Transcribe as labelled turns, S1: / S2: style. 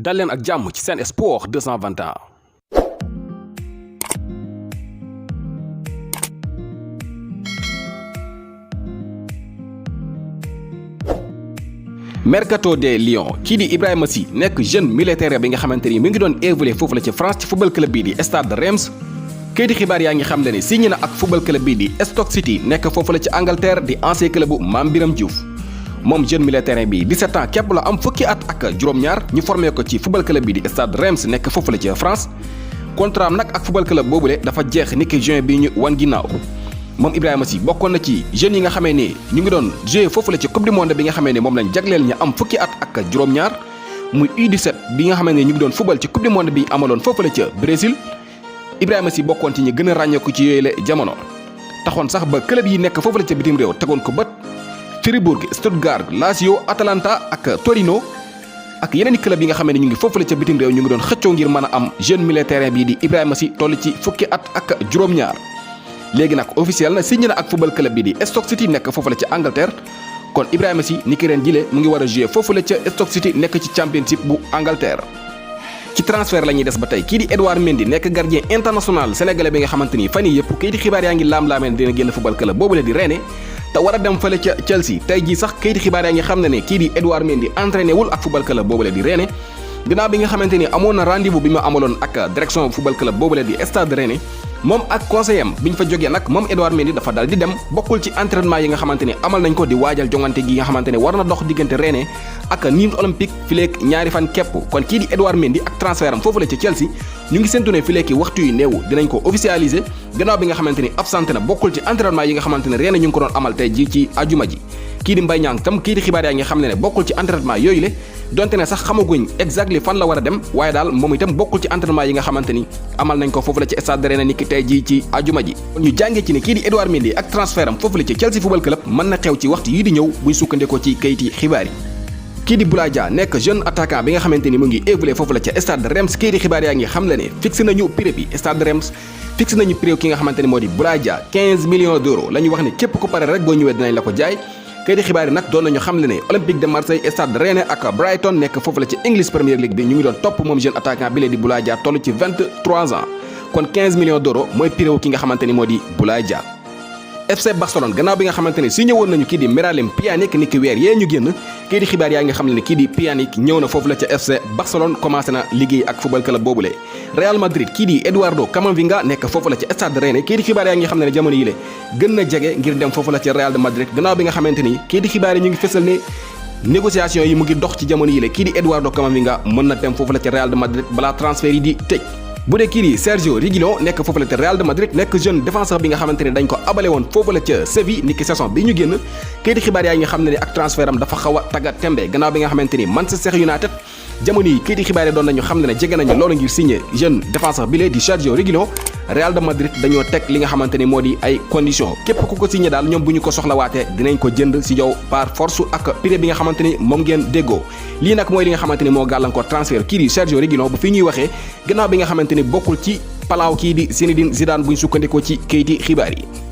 S1: dal leen ak jàmm ci Sen Sport 221. Mercato des Lions kii di Ibrahima Sy nekk jeune militaire bi nga xamante ni mi ngi doon évoluer foofu la ci France ci football club bii di Stade Reims. kayiti xibaar yaa ngi xam ne signé na ak football club bii di Stoke City nekk foofu la ci Angleterre di ancien club bu Mame Biram Diouf. moom jeune militaire bi 17 ans képp la am fukki at ak juróom-ñaar ñu formé ko ci football club bi di Stade Reims nekk foofu la ci France. contrat am nag ak football club boobule dafa jeex niki juin bi ñu wan ginnaaw. moom Ibrahima Sy bokkoon na ci jeunes yi nga xamee ni ñu ngi doon joué foofu la ci coupe du monde bi nga xamee ni moom lañ jagleel ña am fukki at ak juróom-ñaar muy U17 bi nga xamee ni ñu ngi doon football ci coupe du monde bi amaloon foofu la ca Brésil. Ibrahima Sy bokkoon ci ñi gën a ràññeeku ci yooyu la jamono taxoon sax ba club yi nekk foofu la ca bitim réew tegoon ko bët. Fribourg, Stuttgart, Lazio, Atalanta ak Torino ak yeneen i club yi nga xam ne ñu ngi foofu la ca bitim réew ñu ngi doon xëccoo ngir mën a am jeune militaire bii di Ibrahima Sy toll ci fukki at ak juróom-ñaar. léegi nag officiel na signé na ak football club bii di Stoke City nekk foofu la ca Angleterre kon Ibrahima Sy ni ki ren jile mu ngi war a jouer foofu la ca Stoke City nekk ci championship bu Angleterre. ci transfert la ñuy des ba tey kii di Edouard Mendy nekk gardien international sénégalais bi nga xamante ni fan yii yëpp kayiti xibaar yaa ngi laam-laameen dina génn football club boobule di Rennes te war a dem fële ca Chelsea tey jii sax kayiti xibaar yaa ngi xam ne kii di Edouard Mendy entraîné wul ak football club boobule di Rennes ginnaaw bi nga xamante ni amoon na rendez-vous bi ma amaloon ak direction football club boobule di Stade Rennes moom ak conseiller am bi ñu fa jógee nag moom Edouard Mendy dafa dal di dem bokkul ci entraînement yi nga xamante ni amal nañ ko di waajal jongante gi nga xamante ni war na dox diggante Rennes ak Nîmes Olympique fileek ñaari fan képp kon kii di Edouard Mendy ak transfert am foofu la ca Chelsea ñu ngi séntu ne fileeki waxtu yu néew dinañ ko officialiser gannaaw bi nga xamante ni absenté na bokkul ci entraînement yi nga xamante ne Rennes ñu ngi ko doon amal tey ji ci ajuma ji kii di Mbaye Niang tam kii di xibaar yaa ngi xam ne bokkul ci entraînement yooyu le donte ne sax xamaguñ exactly fan la war a dem waaye daal moom itam bokkul ci entraînement yi nga xamante ni amal nañ ko foofu la ci Stade Rennes ni ki tey jii ci ajuma ji ñu jàngee ci ne kii di Edouard Mendy ak transfert am foofu la ci Chelsea football club mën na xew ci waxtu yii di ñëw buñ sukkandikoo ci kayiti xibaar yi. kii di Boulaye Dia nekk jeune attaquant bi nga xamante ni mu ngi évolué foofu la ca Stade Reims kayiti xibaar yaa ngi xam la ne fixé nañu prix bi Stade Reims fixé nañu prix ki nga xamante ni moo di Boulaye Dia 15 millions d'euros la ñu wax ne képp ku pare rek boo ñëwee dinañ la ko jaay. kayiti xibaar yi nag doon nañu xam le ne Olympique de Marseille Stade Rennes ak Brighton nekk foofu la ci English Premier League bi ñu ngi doon topp moom jeune attaquant bi lee di Boulaye Dia toll ci 23 ans kon 15 millions d'euros mooy prix ki nga xamante ni moo di Boulaye Dia. FC Barcelone gannaaw bi nga xamante ni signé woon nañu kii di Miralem Pjanic ni ki weer yee ñu génn kayiti xibaar yaa ngi xam le ne kii di Pjanic ñëw na foofu la ca FC Barcelone commencé na liggéey ak football club boobule. Real Madrid kii di Eduardo Camavinga nekk foofu la ca Stade Rennes kayiti xibaar yaa ngi xam ne jamono yile gën na jege ngir dem foofu la ca Real de Madrid gannaaw bi nga xamante ni kayiti xibaar yi ñu ngi fësal ne négociation yi mu ngi dox ci jamono yile kii di Eduardo Camavinga mën na dem foofu la ca Real de Madrid balaa transfert yi di tëj. bu dee kii di Sergio Reguilón nekk foofu la ca Real de Madrid nekk jeune défenseur bi nga xamante ne dañ ko abale woon foofu la ca Séville niki saison bi ñu génn kayiti xibaar yaa ngi xam ne ak transfert am dafa xaw a tagga tembe gannaaw bi nga xamante ni Manchester United jamono yi kayiti xibaar yi doon nañu xam ne jege nañu loolu ngir signé jeune défenseur bi lee di Sergio Reguilón Real de Madrid dañoo teg li nga xamante ni moo di ay conditions képp ku ko signé daal ñoom bu ñu ko soxlawaatee dinañ ko jënd si yow par force ak prix bi nga xamante ni moom ngeen déggoo lii nag mooy li nga xamante ni moo gàllankoor transfert kii di Sergio Reguilón bu fi ñuy waxee gannaaw bi nga xamante ni bokkul ci palaaw kii di Zinedine Zidane buñ sukkandikoo ci kayiti xibaar yi.